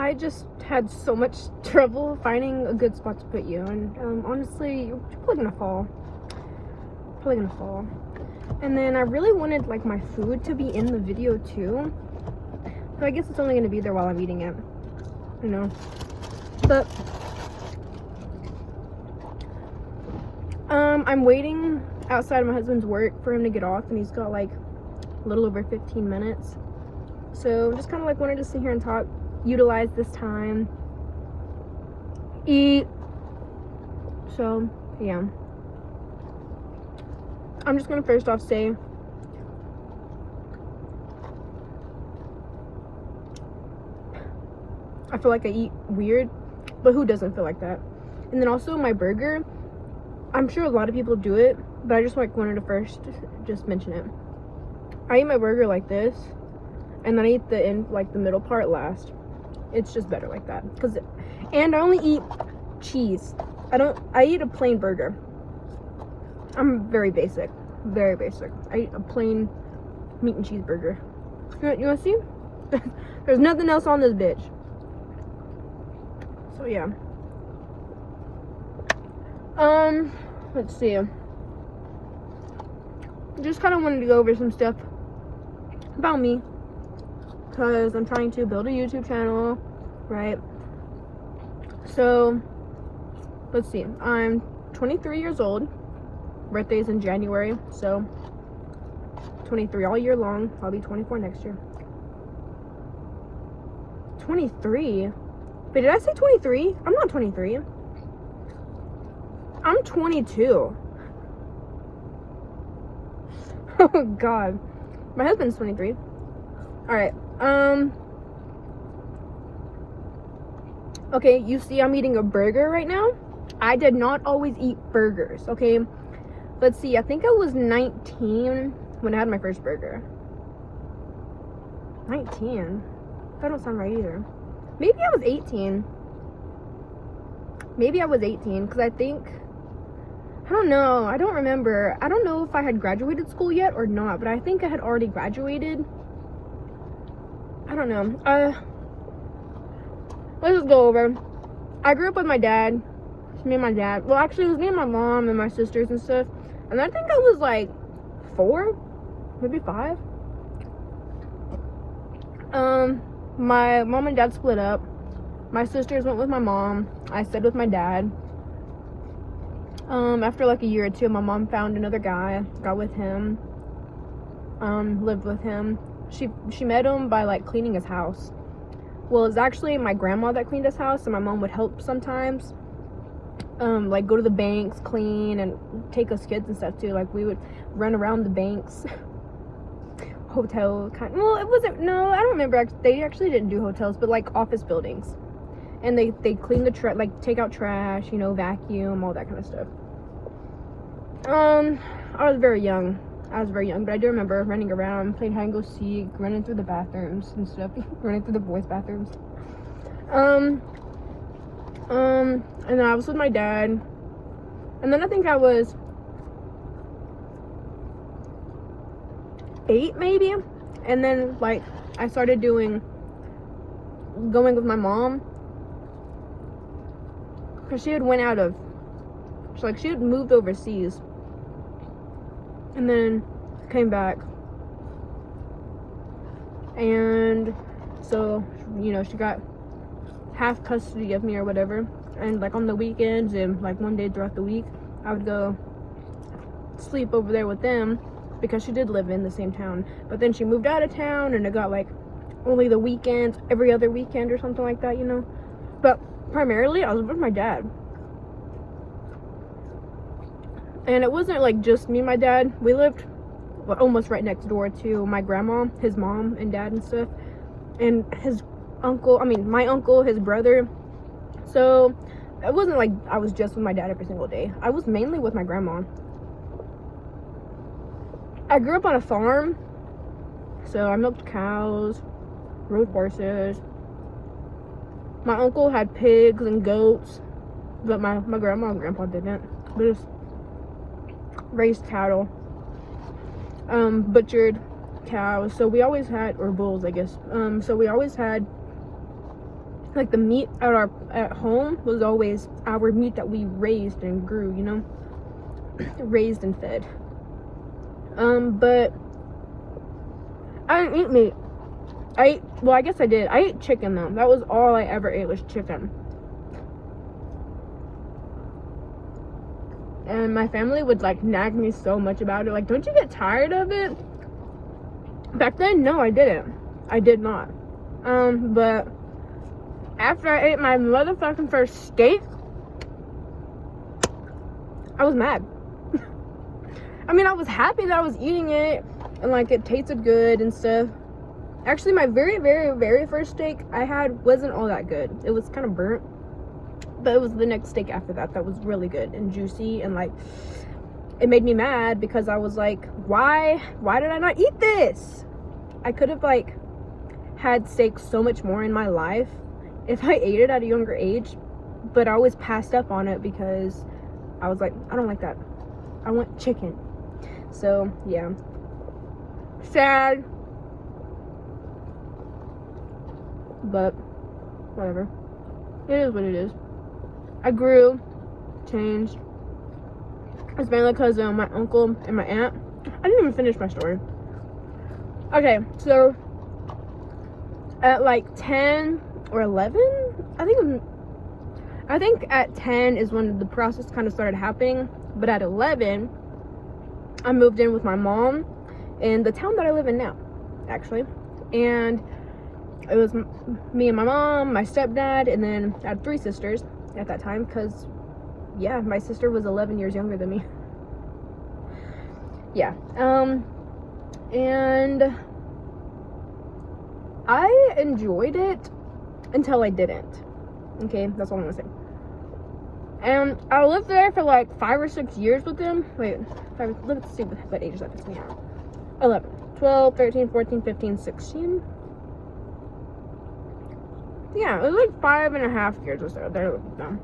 I just had so much trouble finding a good spot to put you, and honestly, you're probably gonna fall. And then I really wanted like my food to be in the video too, but I guess it's only gonna be there while I'm eating it, you know. But I'm waiting outside my husband's work for him to get off, and he's got like a little over 15 minutes. So just kind of like wanted to sit here and talk, utilize this time, eat. So yeah, I'm just gonna first off say I feel like I eat weird, but who doesn't feel like that? And then also my burger, I'm sure a lot of people do it, but I just like wanted to first just mention it. I eat my burger like this, and then I eat the end, like the middle part, last. It's just better like that. And I only eat cheese. I eat a plain burger. I'm very basic. I eat a plain meat and cheese burger. You wanna see? There's nothing else on this bitch. So yeah. Let's see. Just kind of wanted to go over some stuff about me, because I'm trying to build a YouTube channel, right? So let's see, I'm 23 years old. Birthday's in January, so 23 all year long. I'll be 24 next year. 23? But did I say 23? I'm not 23. I'm 22. Oh god. My husband's 23. Alright, okay, you see I'm eating a burger right now. I did not always eat burgers, okay? Let's see, I think I was 19 when I had my first burger. 19? That don't sound right either. Maybe I was 18. Because I think, I don't know, I don't remember. I don't know if I had graduated school yet or not, but I think I had already graduated. I don't know. Let's just go over. I grew up with my dad. It's me and my dad. Well, actually, it was me and my mom and my sisters and stuff. And I think I was like 4, maybe 5. My mom and dad split up. My sisters went with my mom. I stayed with my dad. After like a year or two, my mom found another guy, got with him, lived with him. She met him by like cleaning his house. Well, it's actually my grandma that cleaned his house, and my mom would help sometimes. Like go to the banks, clean, and take us kids and stuff too. Like we would run around the banks. Hotel kind. Well, it wasn't. No, I don't remember. They actually didn't do hotels, but like office buildings. And they clean the like take out trash, you know, vacuum, all that kind of stuff. I was very young, but I do remember running around, playing hide and go seek, running through the bathrooms and stuff, running through the boys' bathrooms. And then I was with my dad, and then I think I was 8 maybe, and then like I started going with my mom, because she had moved overseas and then came back, and so, you know, she got half custody of me or whatever. And like on the weekends and like one day throughout the week, I would go sleep over there with them, because she did live in the same town. But then she moved out of town, and it got like only the weekends, every other weekend or something like that, you know. But primarily I was with my dad. And it wasn't like just me and my dad. We lived almost right next door to my grandma, his mom and dad and stuff, and my uncle, his brother. So it wasn't like I was just with my dad every single day. I was mainly with my grandma. I grew up on a farm, so I milked cows, rode horses. My uncle had pigs and goats, but my grandma and grandpa didn't. They just raised cattle, butchered cows. So we always had, or bulls, I guess. So we always had like the meat at home was always our meat that we raised and grew, you know, raised and fed. But I didn't eat meat. Well, I guess I did. I ate chicken though. That was all I ever ate was chicken. And my family would like nag me so much about it. Like, don't you get tired of it? Back then, no, I didn't. I did not. But after I ate my motherfucking first steak, I was mad. I mean, I was happy that I was eating it and like it tasted good and stuff. Actually, my very, very, very first steak I had wasn't all that good. It was kind of burnt. But it was the next steak after that that was really good and juicy, and like it made me mad because I was like, why did I not eat this? I could have like had steak so much more in my life if I ate it at a younger age, but I always passed up on it because I was like, I don't like that. I want chicken. So yeah, sad, but whatever. It is what it is. I grew, changed. It's mainly because of my uncle and my aunt. I didn't even finish my story. Okay, so at like 10 or 11, I think at 10 is when the process kind of started happening. But at 11, I moved in with my mom in the town that I live in now, actually. And it was me and my mom, my stepdad, and then I had 3 sisters at that time because, yeah, my sister was 11 years younger than me. Yeah. And I enjoyed it until I didn't. Okay, that's all I'm gonna say. And I lived there for like 5 or 6 years with them. Wait, let's see what age that is now. 11, 12, 13, 14, 15, 16. Yeah, it was like 5.5 years or so there with them.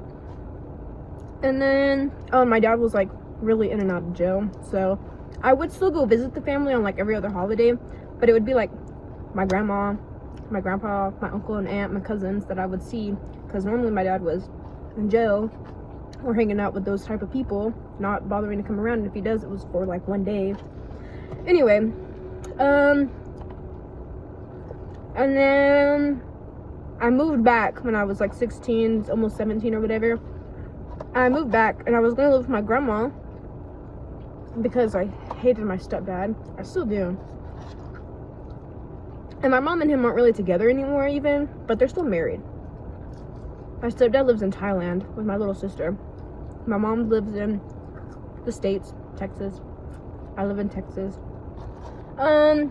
And then my dad was like really in and out of jail, so I would still go visit the family on like every other holiday, but it would be like my grandma, my grandpa, my uncle and aunt, my cousins that I would see, because normally my dad was in jail or hanging out with those type of people, not bothering to come around, and if he does, it was for like one day. Anyway, and then I moved back when I was like 16, almost 17 or whatever. I moved back and I was gonna live with my grandma because I hated my stepdad. I still do. And my mom and him aren't really together anymore even, but they're still married. My stepdad lives in Thailand with my little sister. My mom lives in the States, Texas. I live in Texas. Where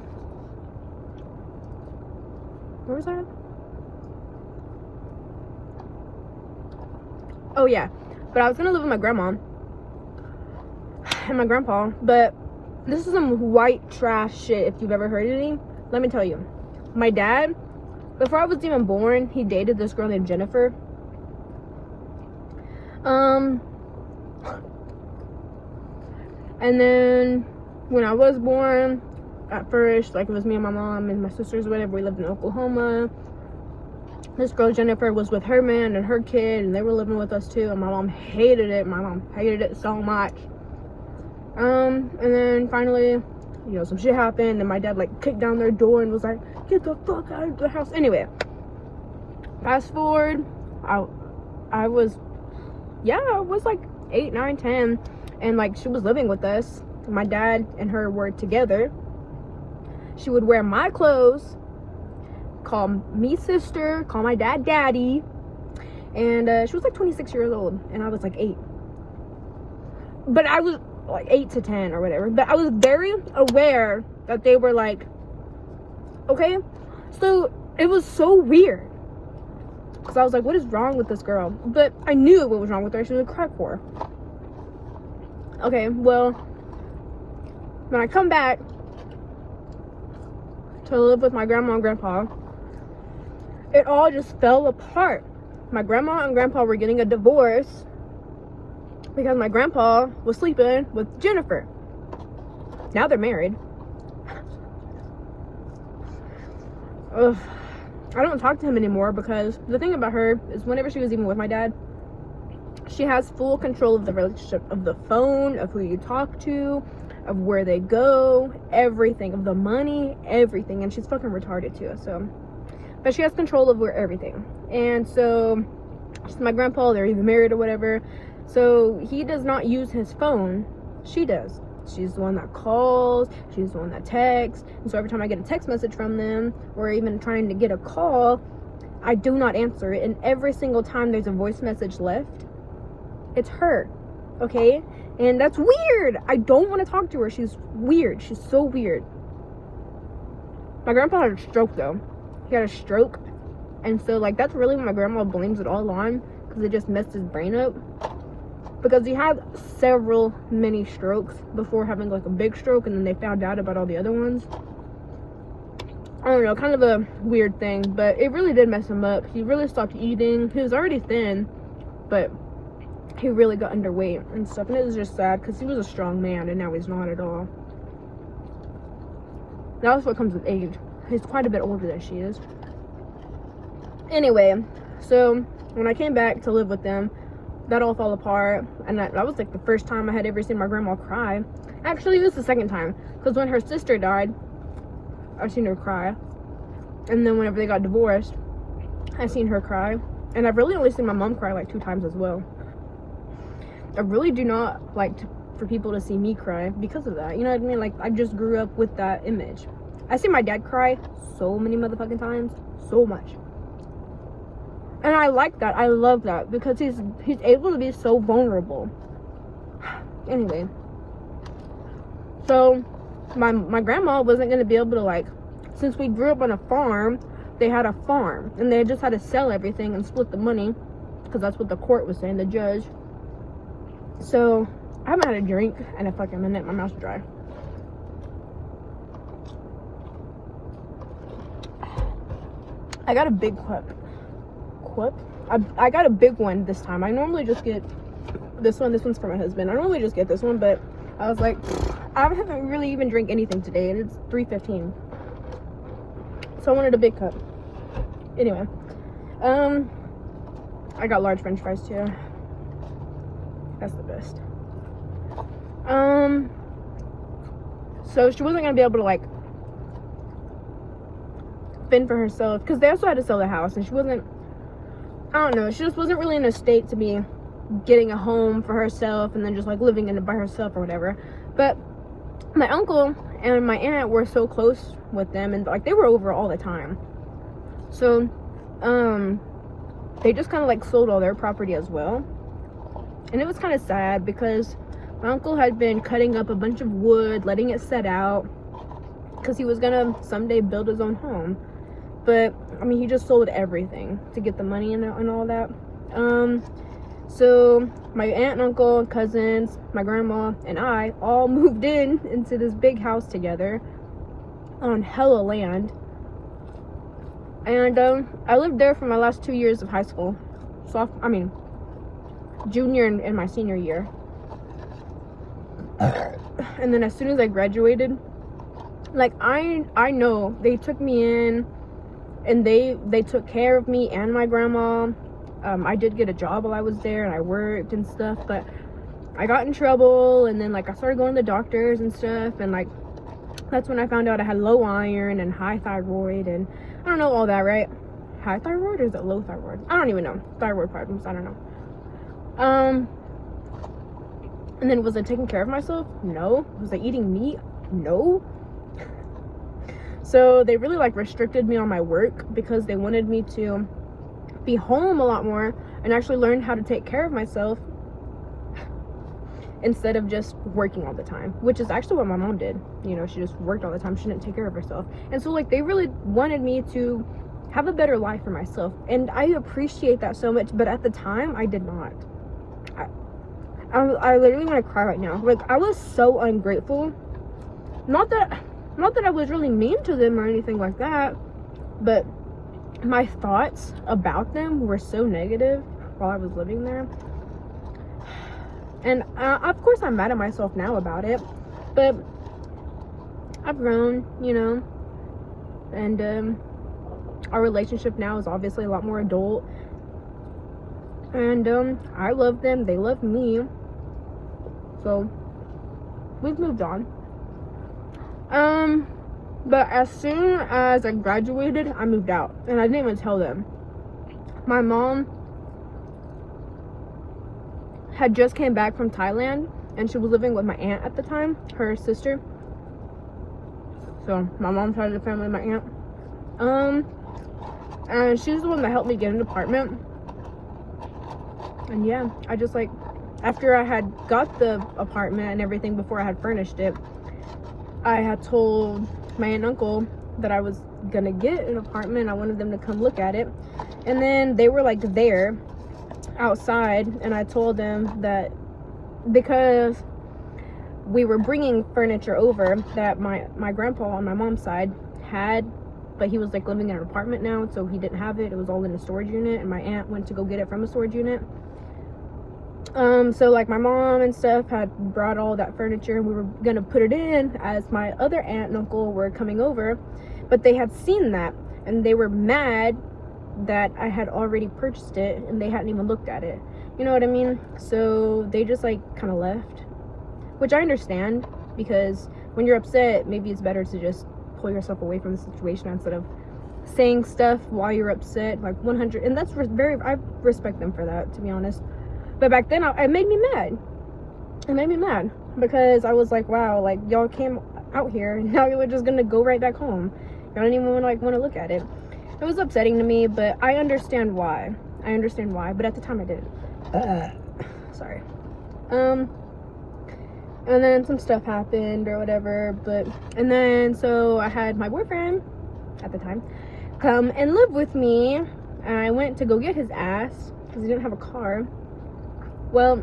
was I at? Oh yeah, but I was gonna live with my grandma and my grandpa, but this is some white trash shit if you've ever heard any. Let me tell you, my dad, before I was even born, he dated this girl named Jennifer. And then when I was born, at first, like, it was me and my mom and my sisters, whatever, we lived in Oklahoma. This girl Jennifer was with her man and her kid, and they were living with us too, and my mom hated it. My mom hated it so much. And then finally, you know, some shit happened, and my dad like kicked down their door and was like, get the fuck out of the house. Anyway, fast forward, I was like 8, 9, 10, and like she was living with us. My dad and her were together. She would wear my clothes, call me sister, call my dad daddy, and she was like 26 years old and I was like 8. But I was like 8 to 10 or whatever, but I was very aware that they were like, okay. So it was so weird because I was like, what is wrong with this girl? But I knew what was wrong with her. She was a crack whore. Okay, well, when I come back to live with my grandma and grandpa, it all just fell apart. My grandma and grandpa were getting a divorce because my grandpa was sleeping with Jennifer. Now they're married. Ugh. I don't talk to him anymore because the thing about her is whenever she was even with my dad, she has full control of the relationship, of the phone, of who you talk to, of where they go, everything, of the money, everything. And she's fucking retarded too. So, but she has control over everything. And so, she's my grandpa, they're even married or whatever. So he does not use his phone. She does. She's the one that calls. She's the one that texts. And so every time I get a text message from them, or even trying to get a call, I do not answer it. And every single time there's a voice message left, it's her. Okay? And that's weird. I don't want to talk to her. She's weird. She's so weird. My grandpa had a stroke though. He had a stroke. And so like that's really what my grandma blames it all on, because it just messed his brain up. Because he had many strokes before having like a big stroke, and then they found out about all the other ones. I don't know, kind of a weird thing, but it really did mess him up. He really stopped eating. He was already thin, but he really got underweight and stuff, and it was just sad because he was a strong man and now he's not at all. That's what comes with age. He's quite a bit older than she is. Anyway, so when I came back to live with them, that all fell apart, and that was like the first time I had ever seen my grandma cry. Actually, this is the second time, because when her sister died, I've seen her cry, and then whenever they got divorced, I've seen her cry, and I've really only seen my mom cry like 2 times as well. I really do not like for people to see me cry because of that, you know what I mean? Like, I just grew up with that image. I see my dad cry so many motherfucking times, so much. And I like that. I love that because he's able to be so vulnerable. Anyway, so my grandma wasn't going to be able to, like, since we grew up on a farm, they had a farm and they just had to sell everything and split the money, because that's what the court was saying, the judge. So I haven't had a drink in a fucking minute. My mouth's dry. I got a big cup. I got a big one this time. I normally just get this one. This one's for my husband. I normally just get this one, but I was like, I haven't really even drank anything today, and it's 3:15. So I wanted a big cup. Anyway, I got large French fries too. That's the best. So she wasn't gonna be able to, like, fend for herself, because they also had to sell the house, and she wasn't, I don't know, she just wasn't really in a state to be getting a home for herself and then just like living in it by herself or whatever. But my uncle and my aunt were so close with them, and like they were over all the time. So they just kind of like sold all their property as well. And it was kind of sad because my uncle had been cutting up a bunch of wood, letting it set out, because he was gonna someday build his own home. But I mean, he just sold everything to get the money and all that. So my aunt and uncle and cousins, my grandma and I all moved into this big house together on hella land. And I lived there for my last 2 years of high school. Junior and my senior year. And then as soon as I graduated, like I know they took me in, and they took care of me and my grandma. I did get a job while I was there, and I worked and stuff, but I got in trouble, and then like I started going to the doctors and stuff, and like that's when I found out I had low iron and high thyroid, and I don't know all that, right? High thyroid, or is it low thyroid? I don't even know. Thyroid problems, I don't know. And then was I taking care of myself? No. Was I eating meat? No. So they really like restricted me on my work because they wanted me to be home a lot more and actually learn how to take care of myself instead of just working all the time, which is actually what my mom did. You know, she just worked all the time. She didn't take care of herself. And so like they really wanted me to have a better life for myself, and I appreciate that so much, but at the time I did not. I literally want to cry right now. Like, I was so ungrateful. Not that I was really mean to them or anything like that, but my thoughts about them were so negative while I was living there. And of course I'm mad at myself now about it, but I've grown, you know, and our relationship now is obviously a lot more adult, and I love them, they love me, so we've moved on. But as soon as I graduated, I moved out, and I didn't even tell them. My mom had just came back from Thailand, and she was living with my aunt at the time, her sister. So my mom's side of the family, my aunt. And she's the one that helped me get an apartment. And yeah, I just like, after I had got the apartment and everything, before I had furnished it, I had told my aunt and uncle that I was gonna get an apartment. I wanted them to come look at it, and then they were like there outside, and I told them that because we were bringing furniture over that my grandpa on my mom's side had, but he was like living in an apartment now, so he didn't have it. It was all in a storage unit, and my aunt went to go get it from a storage unit. So like my mom and stuff had brought all that furniture, and we were gonna put it in as my other aunt and uncle were coming over, but they had seen that, and they were mad that I had already purchased it and they hadn't even looked at it. You know what I mean? So they just like kind of left, which I understand, because when you're upset, maybe it's better to just pull yourself away from the situation instead of saying stuff while you're upset. Like 100, and that's very, I respect them for that, to be honest. But back then, it made me mad. It made me mad because I was like, wow, like y'all came out here and now you're just gonna go right back home. Y'all didn't even want to look at it. It was upsetting to me, but I understand why. But at the time I didn't. Sorry. And then some stuff happened or whatever, and then so I had my boyfriend at the time come and live with me, and I went to go get his ass because he didn't have a car. Well,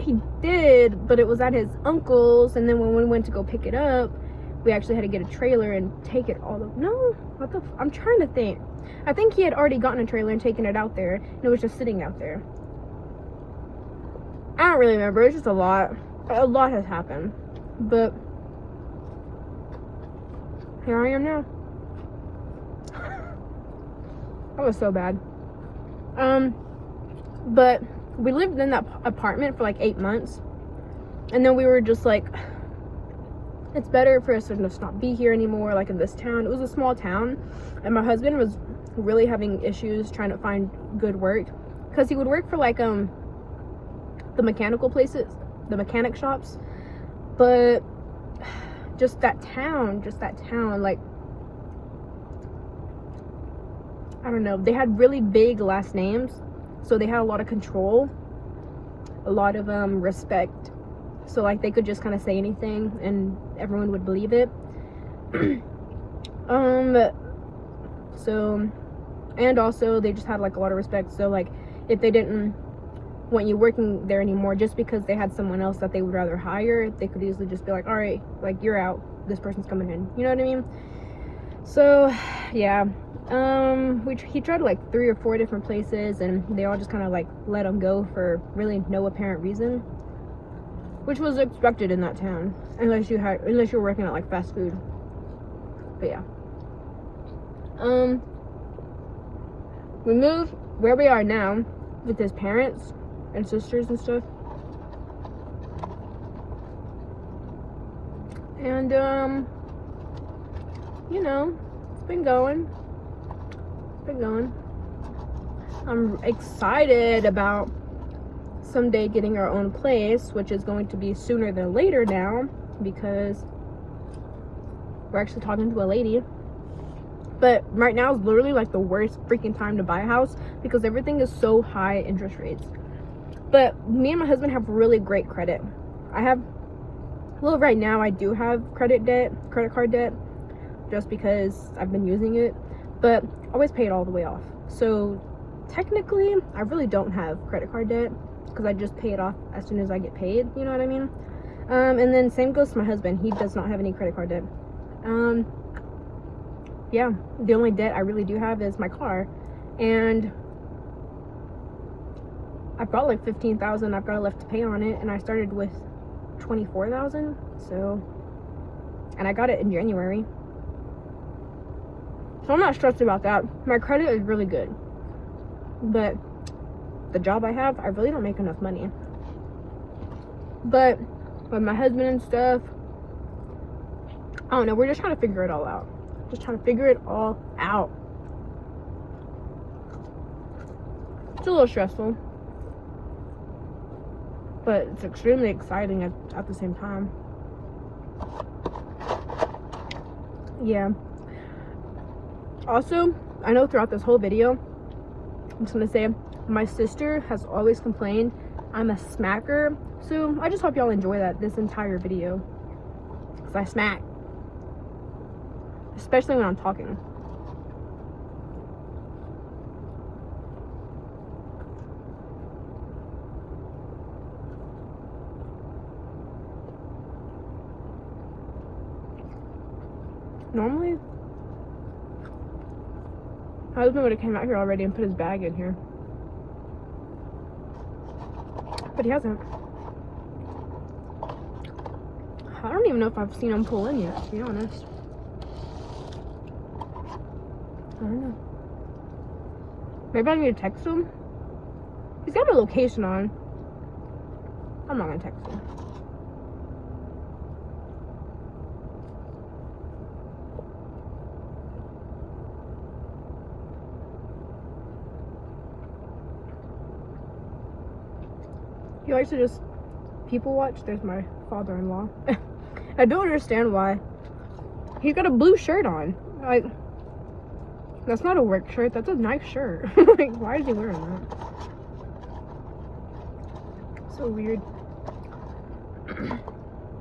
he did, but it was at his uncle's, and then when we went to go pick it up, we actually had to get a trailer and take it all the, no, what the, I'm trying to think. I think he had already gotten a trailer and taken it out there, and it was just sitting out there. I don't really remember, it's just a lot has happened, but here I am now. That was so bad. But we lived in that apartment for like 8 months, and then we were just like, it's better for us to just not be here anymore, like in this town. It was a small town, and my husband was really having issues trying to find good work, because he would work for like the mechanical places, the mechanic shops, but just that town, like, I don't know, they had really big last names, so they had a lot of control, a lot of respect, so like they could just kind of say anything and everyone would believe it. So, and also they just had like a lot of respect, so like if they didn't want you working there anymore just because they had someone else that they would rather hire, they could easily just be like, all right, like you're out, this person's coming in, you know what I mean? So yeah, he tried like 3 or 4 different places, and they all just kind of like let him go for really no apparent reason, which was expected in that town, unless you were working at like fast food. But yeah, we moved where we are now with his parents and sisters and stuff, and you know, it's been going. I'm excited about someday getting our own place, which is going to be sooner than later now, because we're actually talking to a lady. But right now is literally like the worst freaking time to buy a house, because everything is so high interest rates. But me and my husband have really great credit. Right now I do have credit card debt, just because I've been using it, but I always pay it all the way off. So technically I really don't have credit card debt, because I just pay it off as soon as I get paid, you know what I mean? And then same goes to my husband. He does not have any credit card debt. Yeah, the only debt I really do have is my car, and I've got like $15,000 I've got left to pay on it, and I started with $24,000, so, and I got it in January. So I'm not stressed about that. My credit is really good. But the job I have, I really don't make enough money. But with my husband and stuff, I don't know, we're just trying to figure it all out. Just trying to figure it all out. It's a little stressful, but it's extremely exciting at the same time. Yeah. Also, I know throughout this whole video, I'm just gonna say, my sister has always complained I'm a smacker. So I just hope y'all enjoy this entire video, because I smack. Especially when I'm talking. Normally, my husband would have came out here already and put his bag in here. But he hasn't. I don't even know if I've seen him pull in yet, to be honest. I don't know. Maybe I need to text him. He's got a location on. I'm not gonna text him. He likes to just people watch. There's my father-in-law. I don't understand why. He's got a blue shirt on. Like, that's not a work shirt. That's a nice shirt. Like, why is he wearing that? So weird.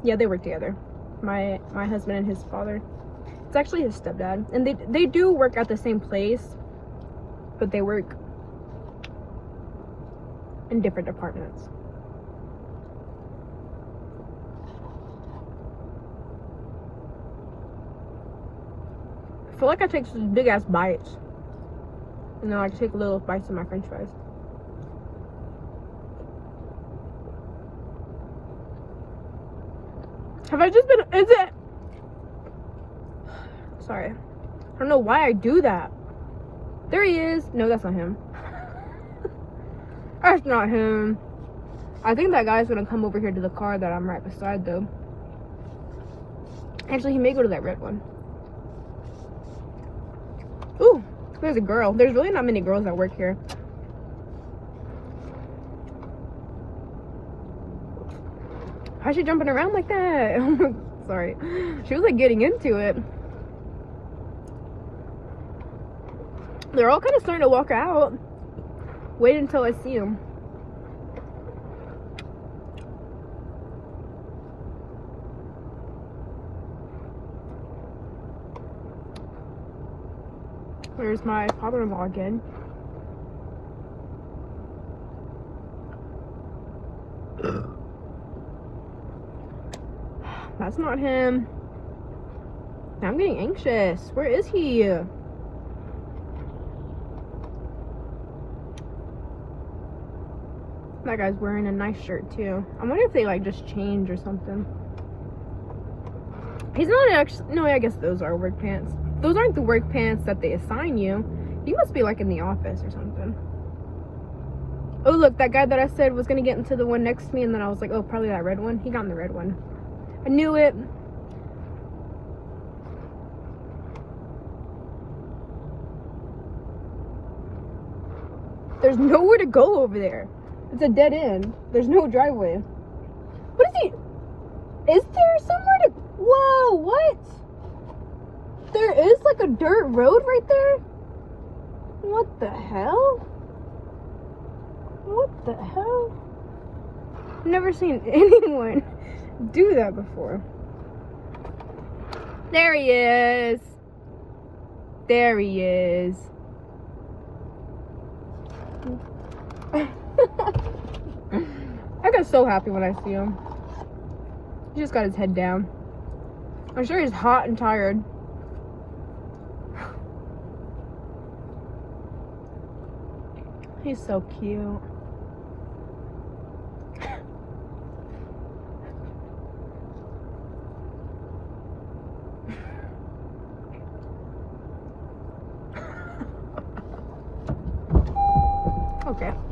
Yeah, they work together. My husband and his father. It's actually his stepdad, and they do work at the same place, but they work in different departments. I feel like I take some big ass bites, and then I take little bites of my French fries. Have I just been? Is it? Sorry, I don't know why I do that. There he is. No, that's not him. That's not him. I think that guy's gonna come over here to the car that I'm right beside, though. Actually, he may go to that red one. Ooh, there's a girl. There's really not many girls that work here. Why is she jumping around like that? Sorry. She was like getting into it. They're all kind of starting to walk out. Wait until I see them. There's my father-in-law again. That's not him. Now I'm getting anxious. Where is he? That guy's wearing a nice shirt too. I wonder if they like just change or something. He's not actually. No, I guess those are work pants. Those aren't the work pants that they assign you. You must be like in the office or something. Oh look, that guy that I said was gonna get into the one next to me, and then I was like, oh, probably that red one. He got in the red one. I knew it. There's nowhere to go over there. It's a dead end. There's no driveway. What is he? Is there somewhere to... Whoa, what? There is like a dirt road right there? What the hell? What the hell? I've never seen anyone do that before. There he is. There he is. I got so happy when I see him. He just got his head down. I'm sure he's hot and tired. He's so cute. Okay.